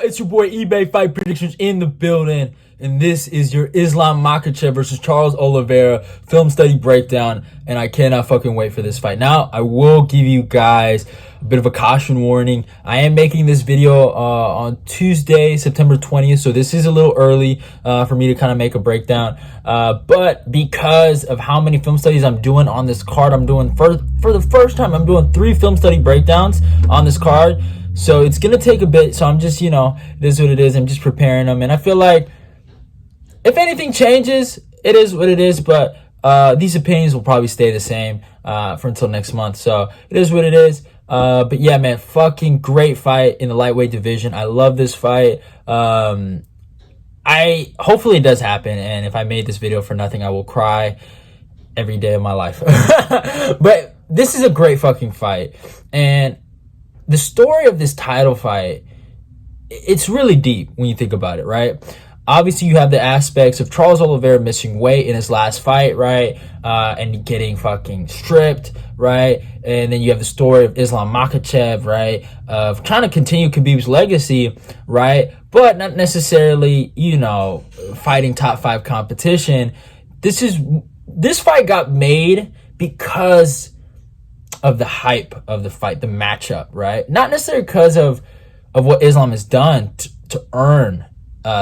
It's your boy eBay Fight Predictions in the building, and this is your Islam Makhachev versus Charles Oliveira film study breakdown, and I cannot fucking wait for this fight. Now, I will give you guys a bit of a caution warning. I am making this video on Tuesday, September 20th, so this is a little early for me to kind of make a breakdown, but because of how many film studies I'm doing on this card, I'm doing, for the first time, I'm doing 3 film study breakdowns on this card. So it's going to take a bit. So I'm just, it is what it is. I'm just preparing them. And I feel like if anything changes, it is what it is. But these opinions will probably stay the same for until next month. So it is what it is. But yeah, man, fucking great fight in the lightweight division. I love this fight. Hopefully it does happen. And if I made this video for nothing, I will cry every day of my life. But this is a great fucking fight. And the story of this title fight, it's really deep when you think about it, right? Obviously, you have the aspects of Charles Oliveira missing weight in his last fight, right? And getting fucking stripped, right? And then you have the story of Islam Makhachev, right? Of trying to continue Khabib's legacy, right? But not necessarily, fighting top 5 competition. This fight got made because of the hype of the fight, the matchup, right? Not necessarily because of what Islam has done to earn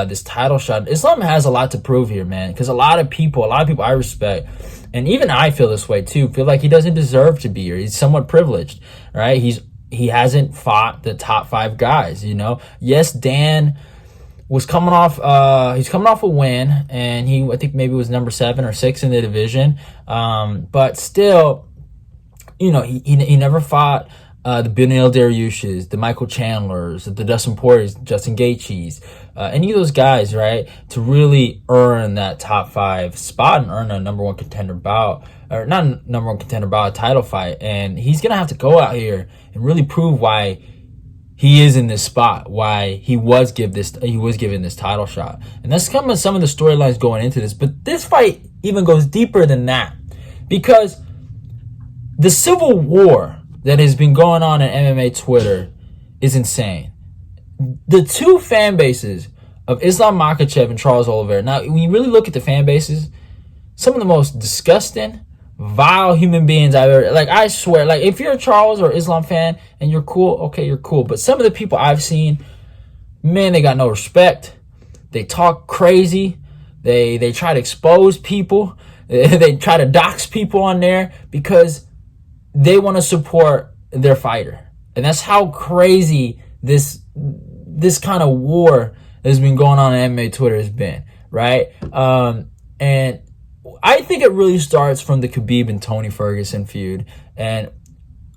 this title shot. Islam has a lot to prove here, man, because a lot of people I respect, and even I feel this way too, feel like he doesn't deserve to be here. He's somewhat privileged, right? He hasn't fought the top 5 guys, Yes, Dan was coming off he's coming off a win, and I think maybe was number 7 or 6 in the division, but still, he never fought the Beneil Dariush's, the Michael Chandlers, the Dustin Poiriers, Justin Gaethjes, any of those guys, right? To really earn that top 5 spot and earn a number 1 contender bout, or not a number 1 contender bout, a title fight. And he's gonna have to go out here and really prove why he is in this spot, why he was given this title shot. And that's kind of some of the storylines going into this. But this fight even goes deeper than that, because the civil war that has been going on in MMA Twitter is insane. The 2 fan bases of Islam Makhachev and Charles Oliveira. Now, when you really look at the fan bases, some of the most disgusting, vile human beings I've ever, I swear, if you're a Charles or Islam fan and you're cool, okay, you're cool. But some of the people I've seen, man, they got no respect. They talk crazy. They try to expose people. They try to dox people on there because they want to support their fighter. And that's how crazy this kind of war has been going on in MMA Twitter has been, right? And I think it really starts from the Khabib and Tony Ferguson feud. And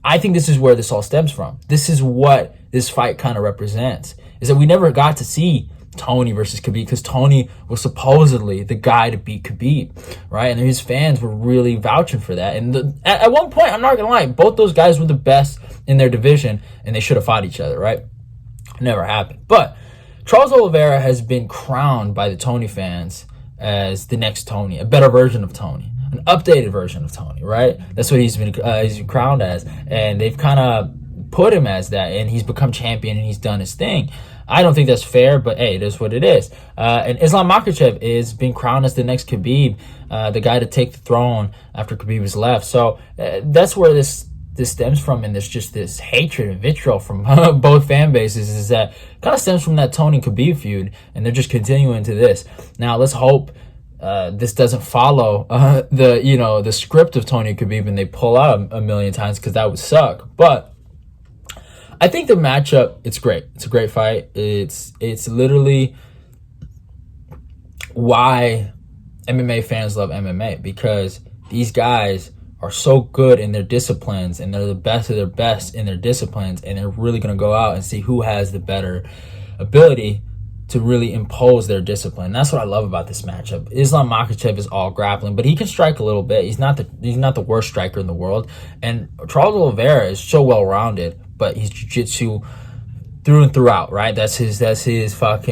I think this is where this all stems from. This is what this fight kind of represents, is that we never got to see Tony versus Khabib, because Tony was supposedly the guy to beat Khabib, right? And his fans were really vouching for that. And at one point, I'm not gonna lie, both those guys were the best in their division, and they should have fought each other, right? Never happened. But Charles Oliveira has been crowned by the Tony fans as the next Tony, a better version of Tony, an updated version of Tony, right? That's what he's been crowned as, and they've kind of put him as that, and he's become champion, and he's done his thing. I don't think that's fair, but hey, it is what it is. And Islam Makhachev is being crowned as the next Khabib, the guy to take the throne after Khabib has left. So that's where this stems from, and there's just this hatred and vitriol from both fan bases, is that kind of stems from that Tony Khabib feud, and they're just continuing to this. Now, let's hope this doesn't follow the script of Tony Khabib, and they pull out a million times, because that would suck. But I think the matchup, it's great. It's a great fight. It's literally why MMA fans love MMA, because these guys are so good in their disciplines, and they're the best of their best in their disciplines, and they're really going to go out and see who has the better ability to really impose their discipline. That's what I love about this matchup. Islam Makhachev is all grappling, but he can strike a little bit. He's not the worst striker in the world. And Charles Oliveira is so well-rounded, but he's jiu-jitsu through and throughout, right? That's his art,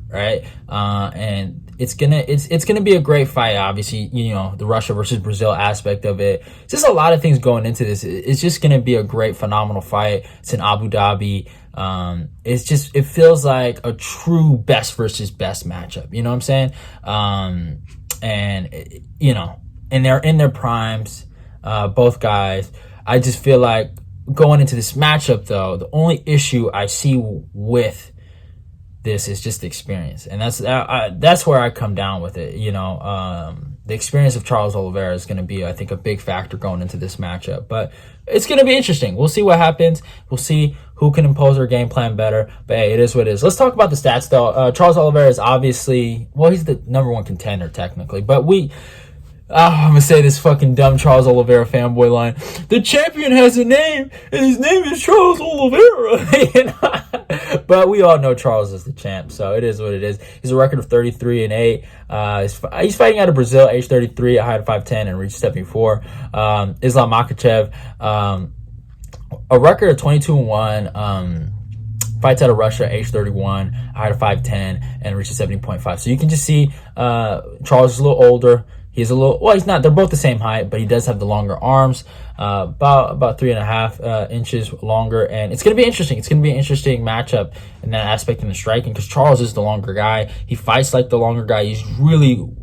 right? And It's gonna be a great fight. Obviously, the Russia versus Brazil aspect of it. Just a lot of things going into this. It's just gonna be a great, phenomenal fight. It's in Abu Dhabi. It feels like a true best versus best matchup. You know what I'm saying? And they're in their primes, both guys. I just feel like going into this matchup, though, the only issue I see with this is just the experience, and that's where I come down with it. The experience of Charles Oliveira is going to be, I think, a big factor going into this matchup. But it's going to be interesting. We'll see what happens. We'll see who can impose their game plan better. But hey, it is what it is. Let's talk about the stats, though. Charles Oliveira is obviously, well, he's the #1 contender technically, but I'm gonna say this fucking dumb Charles Oliveira fanboy line. The champion has a name, and his name is Charles Oliveira. But we all know Charles is the champ, so it is what it is. He's a record of 33-8. He's fighting out of Brazil, age 33, a height of 5'10", and reach 74. Islam Makhachev, a record of 22-1. Fights out of Russia, age 31, a height of 5'10", and reaches 70.5. So you can just see Charles is a little older. He's he's not, they're both the same height, but he does have the longer arms, about 3.5 inches longer. And it's going to be interesting. It's going to be an interesting matchup in that aspect in the striking, because Charles is the longer guy. He fights like the longer guy. He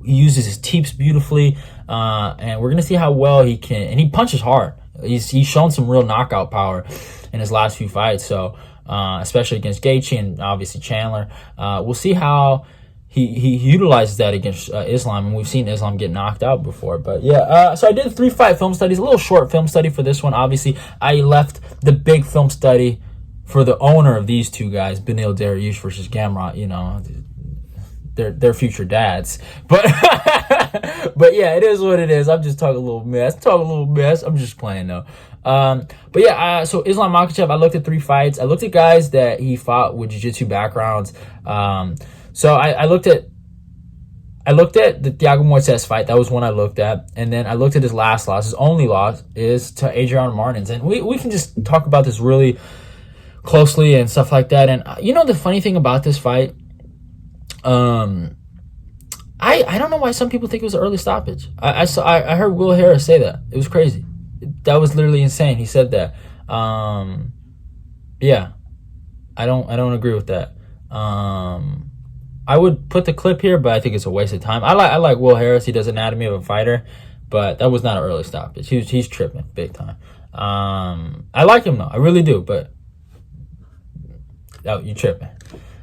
uses his teeps beautifully. And we're going to see how well he can, and he punches hard. He's shown some real knockout power in his last few fights. So, especially against Gaethje and obviously Chandler. We'll see how he utilizes that against Islam, and we've seen Islam get knocked out before. But yeah, so I did 3 fight film studies, a little short film study for this one. Obviously, I left the big film study for the owner of these two guys, Beneil Dariush versus Gamrot. They're future dads. But but yeah, it is what it is. I'm just talking a little mess. I'm just playing though. But yeah, so Islam Makhachev, I looked at 3 fights. I looked at guys that he fought with jiu-jitsu backgrounds. So I looked at the Thiago Moises fight. That was one I looked at. And then I looked at his last loss. His only loss is to Adrian Martins. And we can just talk about this really closely and stuff like that. And the funny thing about this fight, I don't know why some people think it was an early stoppage. I heard Will Harris say that. It was crazy. That was literally insane. He said that. Yeah, I don't agree with that. I would put the clip here, but I think it's a waste of time. I like Will Harris. He does Anatomy of a Fighter, but that was not an early stoppage. He's tripping big time. I like him though. I really do, but you tripping.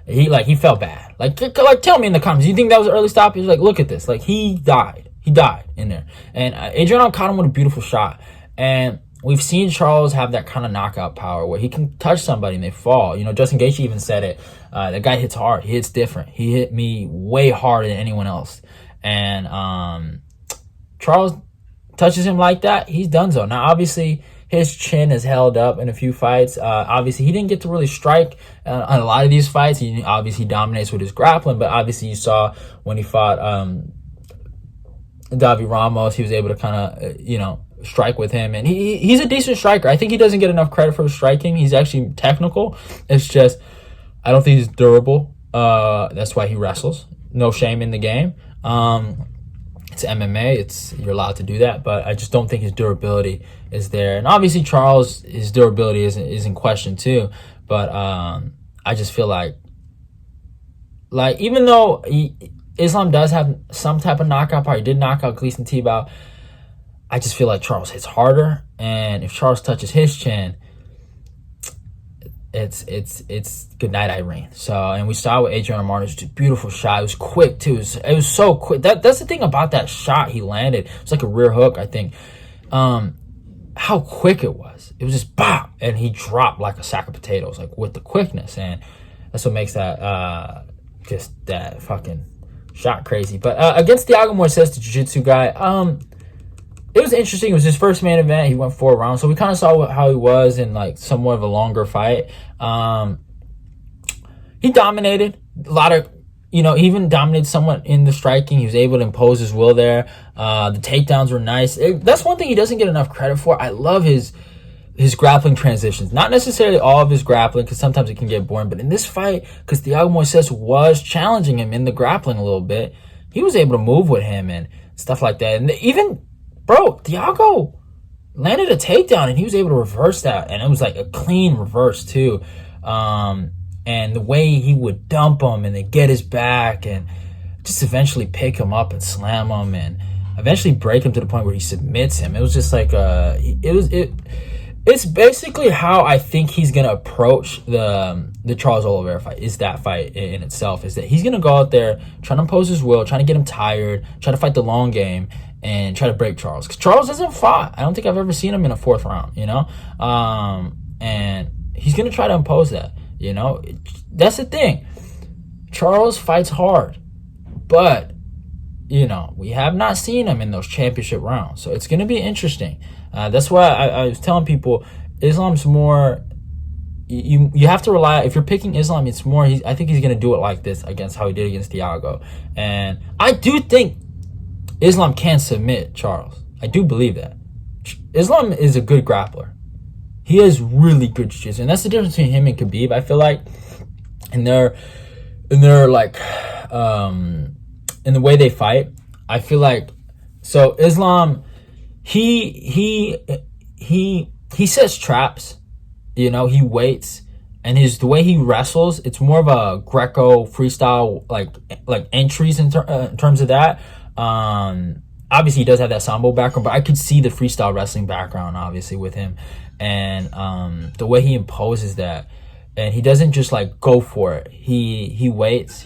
He felt bad. Like tell me in the comments. You think that was an early stoppage? Like, look at this. Like, he died. He died in there. And Adrian caught him with a beautiful shot. And we've seen Charles have that kind of knockout power where he can touch somebody and they fall. Justin Gaethje even said it. That guy hits hard. He hits different. He hit me way harder than anyone else. And Charles touches him like that, he's done so. Now, obviously, his chin is held up in a few fights. Obviously, he didn't get to really strike on a lot of these fights. He obviously dominates with his grappling, but obviously you saw when he fought Davi Ramos, he was able to kind of, strike with him. And he's a decent striker. I think he doesn't get enough credit for his striking. He's actually technical. It's just, I don't think he's durable. That's why he wrestles. No shame in the game. It's MMA. You're allowed to do that, but I just don't think his durability is there. And obviously, Charles, his durability is in question too. But I just feel like even though Islam does have some type of knockout power, he did knock out Gleason Tebow, I just feel like Charles hits harder, and if Charles touches his chin, it's good night, Irene. So, and we saw with Adrian Martins, just a beautiful shot. It was quick too. It was so quick. That's the thing about that shot he landed. It's like a rear hook, I think. How quick it was. It was just bop, and he dropped like a sack of potatoes, like with the quickness, and that's what makes that just that fucking shot crazy. But against Thiago Moises, the jiu-jitsu guy, it was interesting. It was his first main event. He went 4 rounds. So we kind of saw how he was in like somewhat of a longer fight. He dominated a lot of, he even dominated somewhat in the striking. He was able to impose his will there. The takedowns were nice. That's one thing he doesn't get enough credit for. I love his grappling transitions. Not necessarily all of his grappling, because sometimes it can get boring. But in this fight, because Thiago Moises was challenging him in the grappling a little bit, he was able to move with him and stuff like that. And even, bro, Thiago landed a takedown and he was able to reverse that. And it was like a clean reverse too. And the way he would dump him and then get his back and just eventually pick him up and slam him and eventually break him to the point where he submits him. It was just like, it's basically how I think he's going to approach the Charles Oliveira fight, is that fight in itself, is that he's going to go out there, trying to impose his will, trying to get him tired, try to fight the long game, and try to break Charles. Because Charles hasn't fought. I don't think I've ever seen him in a fourth round, you know? And he's going to try to impose that, you know? That's the thing. Charles fights hard, but, you know, we have not seen him in those championship rounds. So it's going to be interesting. That's why I was telling people, Islam's more, you have to rely, if you're picking Islam, it's more, I think he's going to do it like this against how he did against Thiago. And I do think Islam can submit Charles. I do believe that. Islam is a good grappler. He has really good jiu-jitsu. And that's the difference between him and Khabib, I feel like. And they're like, in the way they fight, I feel like, so Islam, he sets traps, you know, he waits, and the way he wrestles, it's more of a Greco freestyle, like entries in terms of that. Obviously he does have that Sambo background, but I could see the freestyle wrestling background obviously with him, and the way he imposes that, and he doesn't just like go for it. He waits,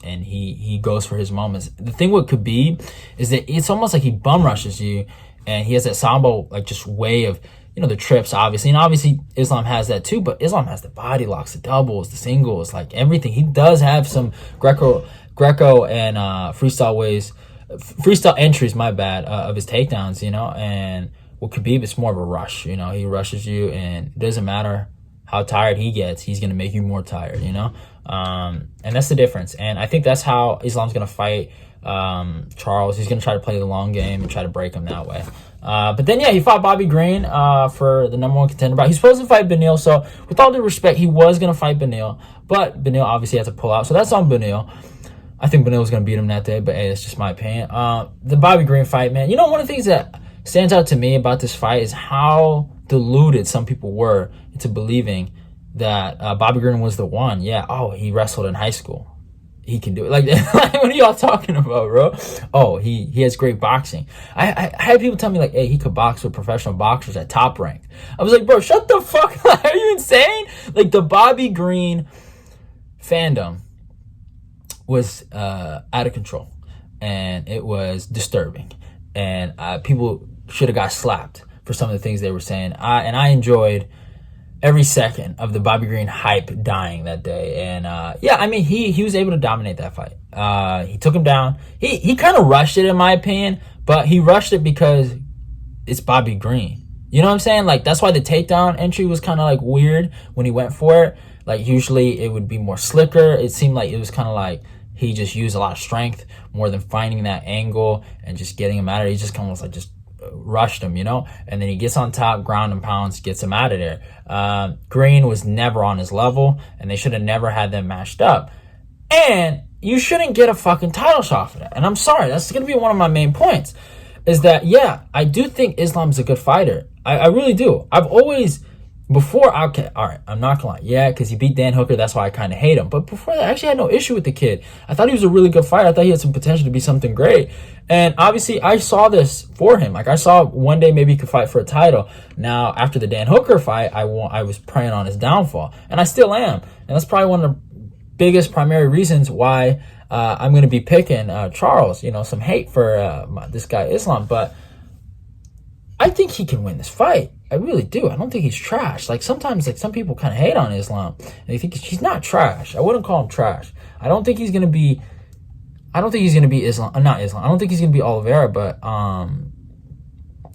and he goes for his moments. The thing with Khabib is that it's almost like he bum rushes you, and he has that Sambo like just way of, you know, the trips obviously, and obviously Islam has that too, but Islam has the body locks, the doubles, the singles, like everything. He does have some Greco and freestyle ways, freestyle entries, my bad, of his takedowns, you know. And with Khabib, it's more of a rush, you know. He rushes you, and it doesn't matter how tired he gets, he's going to make you more tired, you know. And that's the difference. And I think that's how Islam's going to fight Charles. He's going to try to play the long game and try to break him that way. But then, yeah, he fought Bobby Green for the number one contender bout. He's supposed to fight Beneil, so with all due respect, he was going to fight Beneil, but Beneil obviously had to pull out, so that's on Beneil. I think Beneil was going to beat him that day, but hey, that's just my opinion. The Bobby Green fight, man, you know, one of the things that stands out to me about this fight is how deluded some people were into believing that Bobby Green was the one. Yeah, oh, he wrestled in high school, he can do it. Like, what are y'all talking about, bro? Oh, he has great boxing. I had people tell me like, hey, he could box with professional boxers at Top Rank. I was like, bro, shut the fuck up. Are you insane? Like, the Bobby Green fandom was out of control, and it was disturbing, and people should have got slapped for some of the things they were saying. And I enjoyed every second of the Bobby Green hype dying that day. And yeah, I mean, he was able to dominate that fight. He took him down. He kind of rushed it, in my opinion, but he rushed it because it's Bobby Green. You know what I'm saying? Like, that's why the takedown entry was kind of like weird when he went for it. Like, usually it would be more slicker. It seemed like it was kind of like he just used a lot of strength more than finding that angle and just getting him out of it. He just kind of like just rushed him, you know, and then he gets on top, ground and pounds, gets him out of there. Green was never on his level, and they should have never had them matched up. And you shouldn't get a fucking title shot for that. And I'm sorry, that's going to be one of my main points, is that, yeah, I do think Islam's a good fighter. I really do. I've always, before, okay, all right, I'm not gonna lie, yeah, because he beat Dan Hooker, that's why I kind of hate him. But before that, I actually had no issue with the kid. I thought he was a really good fighter. I thought he had some potential to be something great. And obviously, I saw this for him. Like, I saw one day maybe he could fight for a title. Now, after the Dan Hooker fight, I was preying on his downfall, and I still am. And that's probably one of the biggest primary reasons why I'm going to be picking Charles. You know, some hate for this guy Islam, but I think he can win this fight. I really do. I don't think he's trash. Like, sometimes, like, some people kind of hate on Islam, and they think he's not trash. I wouldn't call him trash. I don't think he's gonna be Islam. Not Islam. I don't think he's gonna be Oliveira, but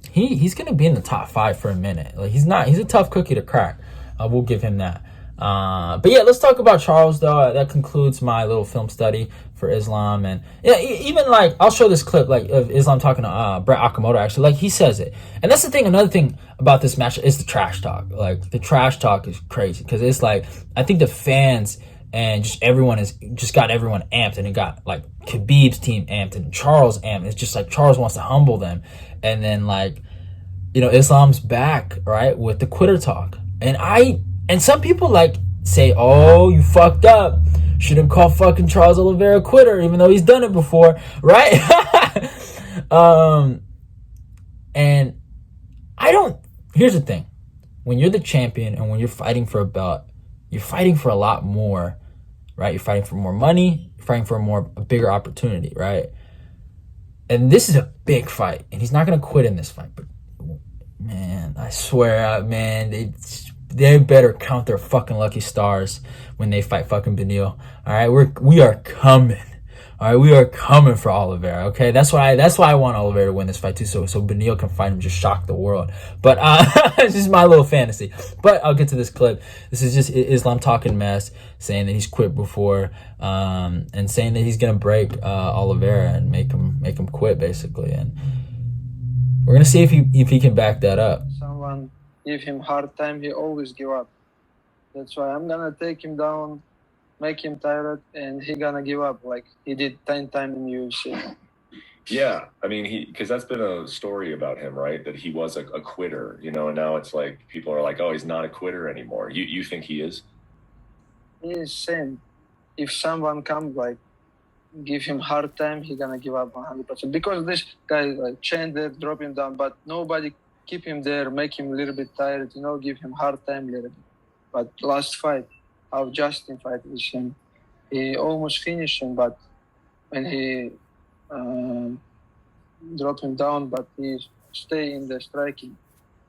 he's gonna be in the top 5 for a minute. Like, he's a tough cookie to crack. We'll give him that. But yeah, let's talk about Charles, though. That concludes my little film study for Islam. And yeah, even like, I'll show this clip like of Islam talking to Brett Okamoto, actually. Like, he says it. And that's the thing. Another thing about this match is the trash talk. Like, the trash talk is crazy, because it's like, I think the fans and just everyone is just got everyone amped, and it got like Khabib's team amped and Charles amped. It's just like Charles wants to humble them, and then like, you know, Islam's back, right, with the quitter talk, and some people like say, oh, you fucked up, shouldn't call fucking Charles Oliveira a quitter, even though he's done it before, right? And I don't. Here's the thing: when you're the champion and when you're fighting for a belt, you're fighting for a lot more, right? You're fighting for more money. You're fighting for a bigger opportunity, right? And this is a big fight, and he's not gonna quit in this fight. But man, I swear, man, they better count their fucking lucky stars when they fight fucking Beneil. All right, we are coming. All right, we are coming for Oliveira. Okay, that's why I want Oliveira to win this fight too, so Beneil can fight him, just shock the world. But it's just my little fantasy. But I'll get to this clip. This is just Islam talking mess, saying that he's quit before, and saying that he's gonna break Oliveira and make him quit basically. And we're gonna see if he can back that up. Someone give him hard time, he always give up. That's why I'm gonna take him down, make him tired, and he gonna give up like he did 10 times in UFC. Yeah, I mean, because that's been a story about him, right? That he was a quitter, you know, and now it's like people are like, oh, he's not a quitter anymore. You think he is? He is same. If someone comes like give him hard time, he gonna give up 100%. Because this guy like chain there, drop him down, but nobody keep him there, make him a little bit tired, you know, give him hard time a little bit. But last fight, how Justin fight with him, he almost finished him, but when he dropped him down, but he stay in the striking,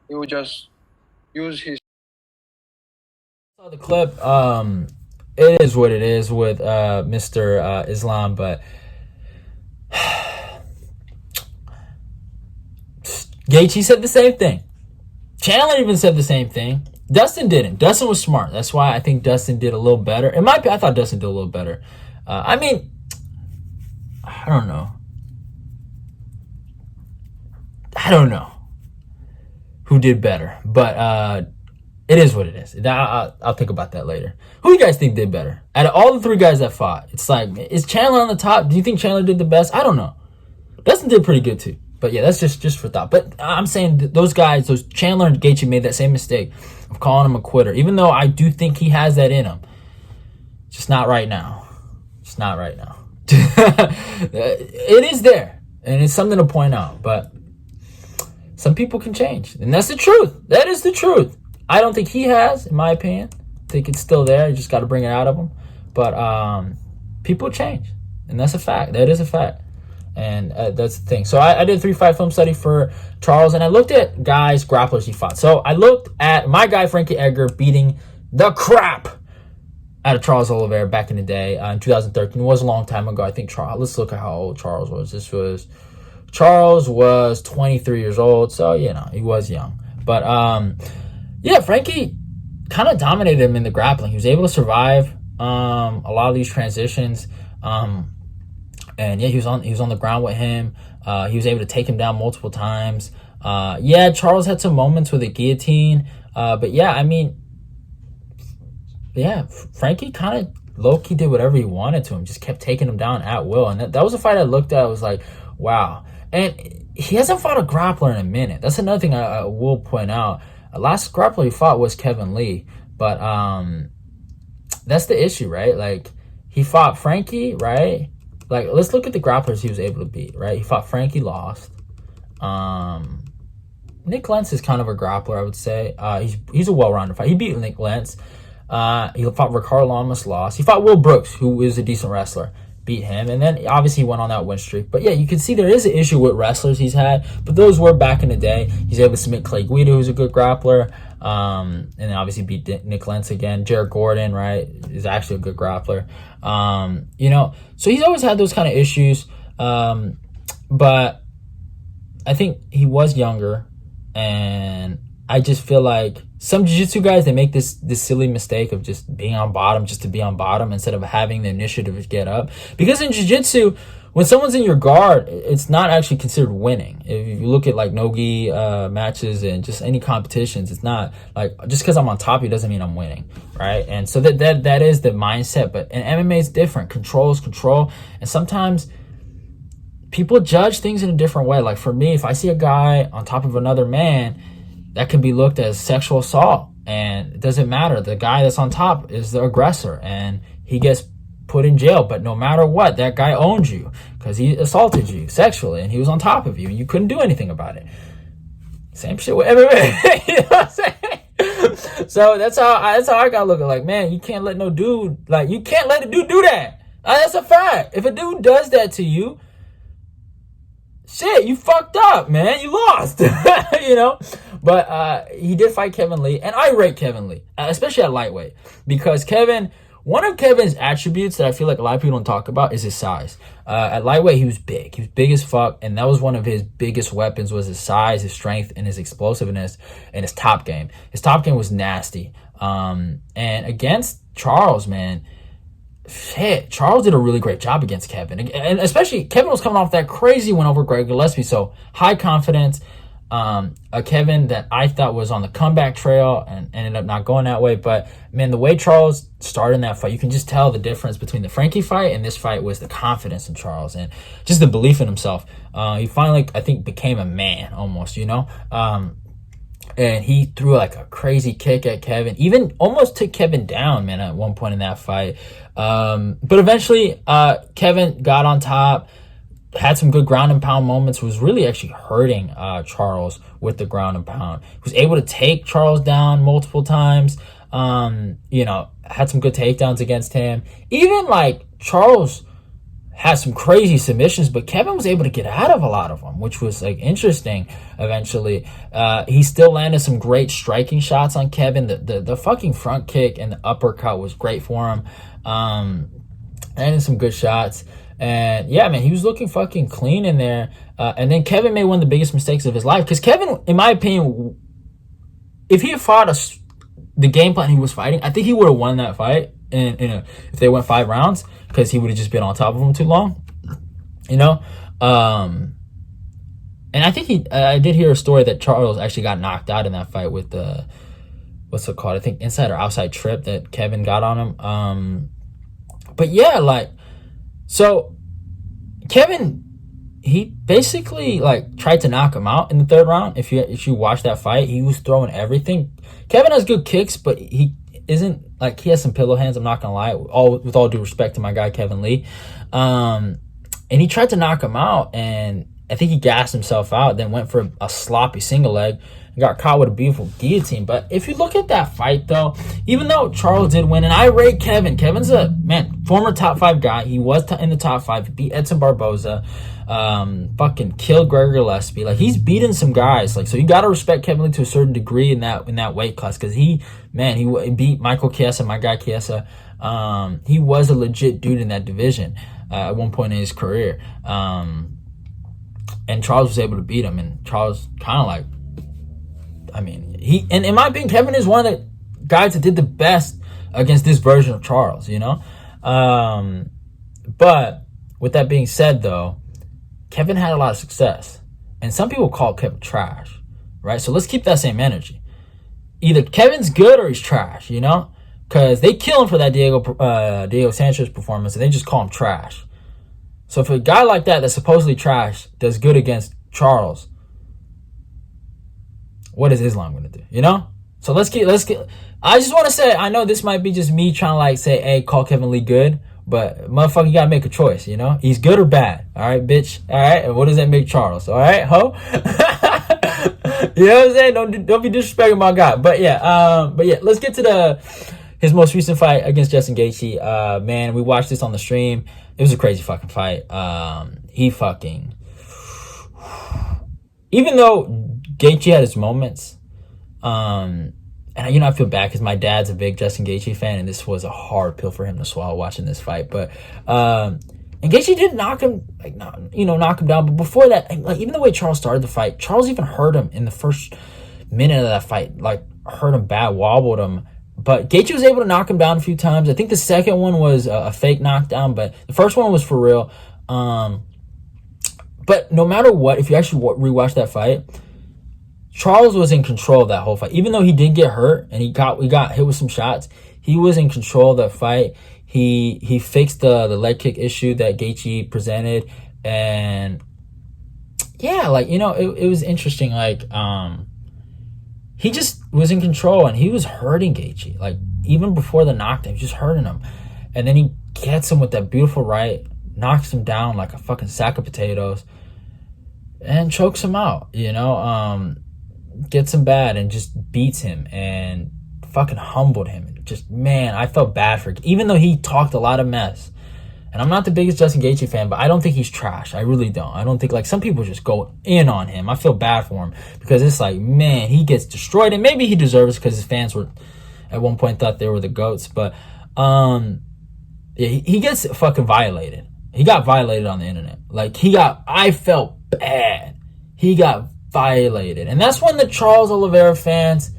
he would just use his. Saw the clip. It is what it is with Mr. Islam, but Gaethje said the same thing. Chandler even said the same thing. Dustin didn't. Dustin was smart. That's why I think Dustin did a little better. I thought Dustin did a little better. I mean, I don't know. Who did better, but it is what it is. I'll think about that later. Who you guys think did better? Out of all the three guys that fought, it's like, is Chandler on the top? Do you think Chandler did the best? I don't know. Dustin did pretty good too. But yeah, that's just for thought. But I'm saying those guys, those Chandler and Gaethje made that same mistake of calling him a quitter. Even though I do think he has that in him. Just not right now. Just not right now. It is there. And it's something to point out. But some people can change. And that's the truth. That is the truth. I don't think he has, in my opinion. I think it's still there. You just got to bring it out of him. But people change. And that's a fact. That is a fact. And that's the thing. So I did a 3-fight film study for Charles, and I looked at guys, grapplers he fought. So I looked at my guy, Frankie Edgar, beating the crap out of Charles Oliveira back in the day in 2013. It was a long time ago. I think let's look at how old Charles was. Charles was 23 years old, so, you know, he was young. But, yeah, Frankie kind of dominated him in the grappling. He was able to survive a lot of these transitions. And yeah, he was on the ground with him. He was able to take him down multiple times. Yeah, Charles had some moments with a guillotine. But yeah, I mean, yeah, Frankie kind of low-key did whatever he wanted to him. Just kept taking him down at will. And that was a fight I looked at. I was like, wow. And he hasn't fought a grappler in a minute. That's another thing I will point out. Last grappler he fought was Kevin Lee. But that's the issue, right? Like, he fought Frankie, right? Like, let's look at the grapplers he was able to beat, right? He fought Frankie, lost. Nick Lentz is kind of a grappler, I would say. He's a well-rounded fighter. He beat Nick Lentz. He fought Ricardo Lamas, lost. He fought Will Brooks, who is a decent wrestler, beat him. And then, obviously, he went on that win streak. But, yeah, you can see there is an issue with wrestlers he's had. But those were back in the day. He's able to submit Clay Guida, who's a good grappler. And then, obviously, beat Nick Lentz again. Jared Gordon, right, is actually a good grappler. You know, so he's always had those kind of issues. But I think he was younger. And I just feel like some jiu-jitsu guys, they make this silly mistake of just being on bottom just to be on bottom instead of having the initiative to get up. Because in jiu-jitsu, when someone's in your guard, it's not actually considered winning. If you look at like nogi matches and just any competitions, it's not like just because I'm on top of you doesn't mean I'm winning, right? And so that is the mindset. But in MMA, it's different. Control is control, and sometimes people judge things in a different way. Like for me, if I see a guy on top of another man, that can be looked as sexual assault, and it doesn't matter. The guy that's on top is the aggressor, and he gets put in jail. But no matter what, that guy owns you because he assaulted you sexually and he was on top of you and you couldn't do anything about it. Same shit with MMA. You know what I'm saying? So that's how I gotta look at, like, man, you can't let no dude, like, you can't let a dude do that. That's a fact. If a dude does that to you, shit, you fucked up, man. You lost. You know? But he did fight Kevin Lee, and I rate Kevin Lee, especially at lightweight, because one of Kevin's attributes that I feel like a lot of people don't talk about is his size. At lightweight, he was big. He was big as fuck, and that was one of his biggest weapons was his size, his strength, and his explosiveness, and his top game. His top game was nasty. And against Charles, man, shit, Charles did a really great job against Kevin. And especially, Kevin was coming off that crazy win over Greg Gillespie, so high confidence. A Kevin that I thought was on the comeback trail and ended up not going that way. But man, the way Charles started in that fight, you can just tell the difference between the Frankie fight and this fight was the confidence in Charles and just the belief in himself. He finally, I think, became a man almost, you know. And he threw like a crazy kick at Kevin, even almost took Kevin down, man, at one point in that fight. But eventually, Kevin got on top, had some good ground and pound moments, was really actually hurting Charles with the ground and pound. Was able to take Charles down multiple times, you know, had some good takedowns against him. Even like Charles had some crazy submissions, but Kevin was able to get out of a lot of them, which was like interesting eventually. He still landed some great striking shots on Kevin. The fucking front kick and the uppercut was great for him. Landed some good shots. And yeah, man, he was looking fucking clean in there. And then Kevin made one of the biggest mistakes of his life. Because Kevin, in my opinion, if he had fought the game plan he was fighting, I think he would have won that fight if they went 5 rounds. Because he would have just been on top of him too long. You know? And I think I did hear a story that Charles actually got knocked out in that fight with the, what's it called? I think inside or outside trip that Kevin got on him. But yeah, like, so Kevin, he basically like tried to knock him out in the 3rd round. If you watch that fight, he was throwing everything. Kevin has good kicks, but he isn't like, he has some pillow hands, I'm not gonna lie, with all due respect to my guy Kevin Lee. And he tried to knock him out, and I think he gassed himself out, then went for a sloppy single leg and got caught with a beautiful guillotine. But if you look at that fight, though, even though Charles did win, and I rate Kevin. Kevin's a, man, former top 5 guy. He was in the top 5. He beat Edson Barboza. Fucking killed Greg Gillespie. Like, he's beaten some guys. Like, so you got to respect Kevin Lee to a certain degree in that weight class, because he beat Michael Chiesa, my guy Chiesa. He was a legit dude in that division at one point in his career. And Charles was able to beat him, and Charles kind of like, I mean, and in my opinion, Kevin is one of the guys that did the best against this version of Charles, you know? But with that being said, though, Kevin had a lot of success, and some people call Kevin trash, right? So let's keep that same energy. Either Kevin's good or he's trash, you know? Because they kill him for that Diego Sanchez performance, and they just call him trash. So if a guy like that's supposedly trash does good against Charles, what is Islam going to do? You know? So let's get. I just want to say, I know this might be just me trying to like say, hey, call Kevin Lee good, but motherfucker, you got to make a choice, you know? He's good or bad. All right, bitch. All right. And what does that make Charles? All right, ho? You know what I'm saying? Don't be disrespecting my guy. But yeah, let's get to his most recent fight against Justin Gaethje. Man, we watched this on the stream. It was a crazy fucking fight. Even though Gaethje had his moments, and you know, I feel bad because my dad's a big Justin Gaethje fan, and this was a hard pill for him to swallow watching this fight. But and Gaethje did knock him down. But before that, like, even the way Charles started the fight, Charles even hurt him in the first minute of that fight. Like, hurt him bad, wobbled him. But Gaethje was able to knock him down a few times. I think the second one was a fake knockdown, but the first one was for real. But no matter what, if you actually rewatch that fight, Charles was in control of that whole fight. Even though he did get hurt and he got hit with some shots, he was in control of that fight. He fixed the leg kick issue that Gaethje presented, and yeah, like, you know, it was interesting. Like, he just was in control and he was hurting Gaethje. Like, even before the knockdown, he was just hurting him, and then he gets him with that beautiful right, knocks him down like a fucking sack of potatoes, and chokes him out. You know, gets him bad and just beats him and fucking humbled him. And just, man, I felt bad for, even though he talked a lot of mess. And I'm not the biggest Justin Gaethje fan, but I don't think he's trash. I really don't. I don't think, like, some people just go in on him. I feel bad for him because it's like, man, he gets destroyed, and maybe he deserves it because his fans were at one point thought they were the GOATs. But yeah, he gets fucking violated. He got violated on the internet. Like, I felt bad. He got violated. And that's when the Charles Oliveira fans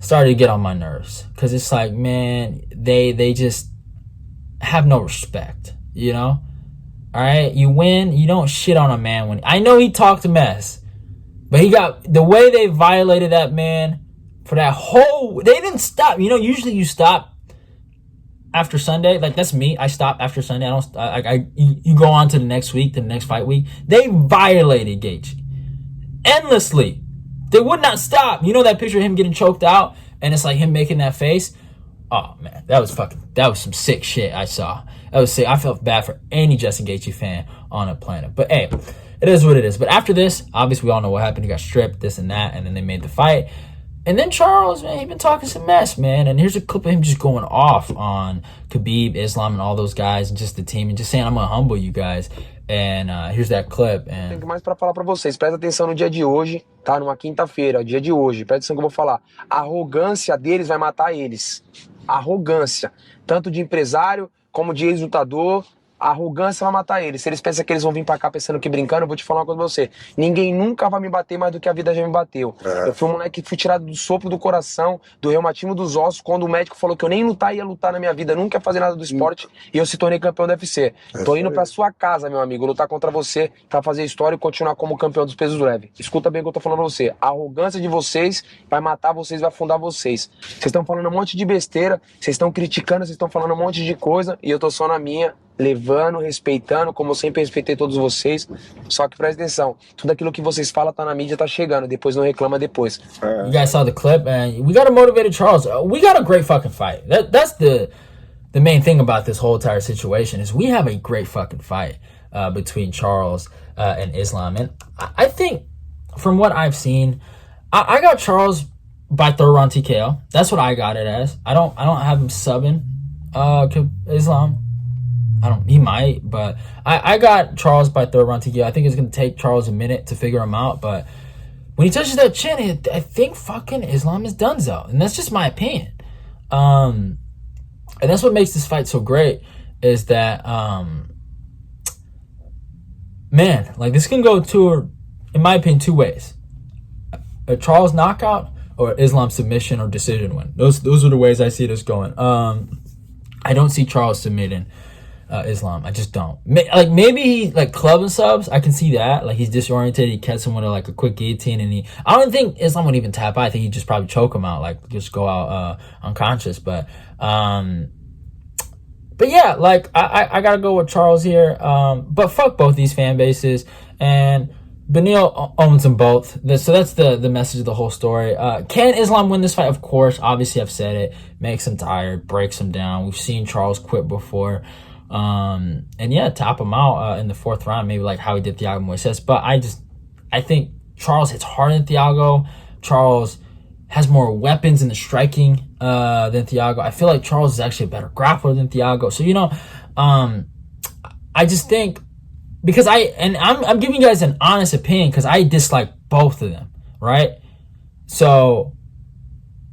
started to get on my nerves. Because it's like, man, they just have no respect, you know? All right? You win, you don't shit on a man when... I know he talked a mess, but he got... The way they violated that man for that whole... They didn't stop. You know, usually you stop after Sunday. Like, that's me. I stop after Sunday. You go on to the next week, to the next fight week. They violated Gaethje endlessly. They would not stop. You know that picture of him getting choked out, and it's like him making that face? Oh, man, that was some sick shit I saw. That was sick. I felt bad for any Justin Gaethje fan on the planet. But, hey, it is what it is. But after this, obviously, we all know what happened. He got stripped, this and that, and then they made the fight. And then Charles, man, he been talking some mess, man. And here's a clip of him just going off on Khabib, Islam, and all those guys, and just the team, and just saying, I'm going to humble you guys. And here's that clip. And... Tenho mais pra falar pra vocês. Presta atenção no dia de hoje, tá? Numa quinta-feira, dia de hoje. Presta atenção que eu vou falar. A arrogância deles vai matar eles. Arrogância. Tanto de empresário como de ex-lutador. A arrogância vai matar eles. Se eles pensam que eles vão vir pra cá pensando que brincando, eu vou te falar uma coisa pra você. Ninguém nunca vai me bater mais do que a vida já me bateu. Eu fui um moleque que fui tirado do sopro do coração, do reumatismo dos ossos, quando o médico falou que eu nem ia lutar na minha vida, nunca ia fazer nada do esporte, e eu se tornei campeão do UFC. Tô indo pra sua casa, meu amigo, lutar contra você, pra fazer história e continuar como campeão dos pesos leves. Escuta bem o que eu tô falando pra você. A arrogância de vocês vai matar vocês, vai afundar vocês. Vocês estão falando um monte de besteira, vocês estão criticando, vocês estão falando um monte de coisa, e eu tô só na minha, levando, respeitando, como eu sempre respeitei todos vocês. Só que presta atenção, tudo aquilo que vocês falam tá na mídia, tá chegando, depois não reclama depois. You guys saw the clip, and we got a motivated Charles. We got a great fucking fight. That's the main thing about this whole entire situation, is we have a great fucking fight between Charles and Islam. And I think, from what I've seen, I got Charles by third round TKO. That's what I got it as. I don't have him subbing Islam. He might, but I got Charles by third round TKO. I think it's going to take Charles a minute to figure him out, but when he touches that chin, I think fucking Islam is donezo, and that's just my opinion. And that's what makes this fight so great, is that, man, like, this can go in my opinion, two ways. A Charles knockout or Islam submission or decision win. Those are the ways I see this going. I don't see Charles submitting Islam. I just don't. Like, maybe he, like, club and subs, I can see that. Like, he's disoriented, he catch him with like a quick guillotine, and I don't think Islam would even tap out. I think he'd just probably choke him out, like, just go out unconscious. But yeah, like, I gotta go with Charles here. But fuck both these fan bases, and Beneil owns them both. So that's the message of the whole story. Can Islam win this fight? Of course. Obviously, I've said it. Makes him tired, breaks him down. We've seen Charles quit before. And yeah, tap him out in the fourth round, maybe like how he did Thiago Moises. But I think Charles hits harder than Thiago. Charles has more weapons in the striking than Thiago. I feel like Charles is actually a better grappler than Thiago. So, you know, I just think, because I'm giving you guys an honest opinion, because I dislike both of them, right? So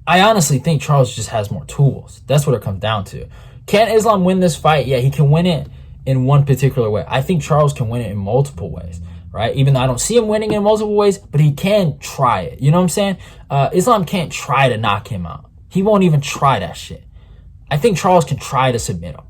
I honestly think Charles just has more tools. That's what it comes down to. Can Islam win this fight? Yeah, he can win it in one particular way. I think Charles can win it in multiple ways, right? Even though I don't see him winning in multiple ways, but he can try it. You know what I'm saying? Islam can't try to knock him out. He won't even try that shit. I think Charles can try to submit him.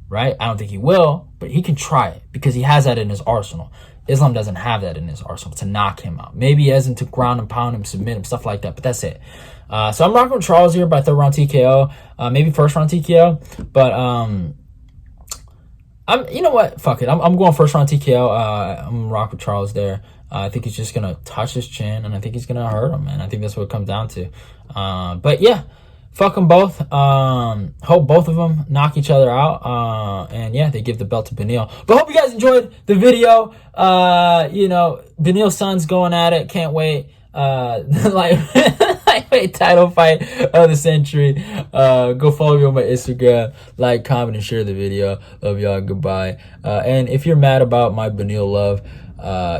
right? I don't think he will, but he can try it because he has that in his arsenal. Islam doesn't have that in his arsenal to knock him out. Maybe he has him to ground and pound him, submit him, stuff like that, but that's it. So I'm rocking with Charles here by 3rd round TKO, maybe 1st round TKO, but you know what? Fuck it. I'm going 1st round TKO. I'm rocking with Charles there. I think he's just gonna touch his chin, and I think he's gonna hurt him, man. I think that's what it comes down to. But yeah, fuck them both. Hope both of them knock each other out. And yeah, they give the belt to Beneil. But hope you guys enjoyed the video. You know, Beneil's son's going at it. Can't wait. Lightweight title fight of the century. Go follow me on my Instagram. Like, comment, and share the video. Love y'all. Goodbye. And if you're mad about my Beneil love,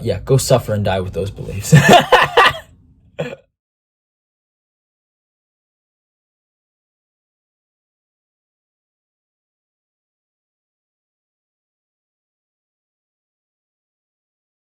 yeah, go suffer and die with those beliefs.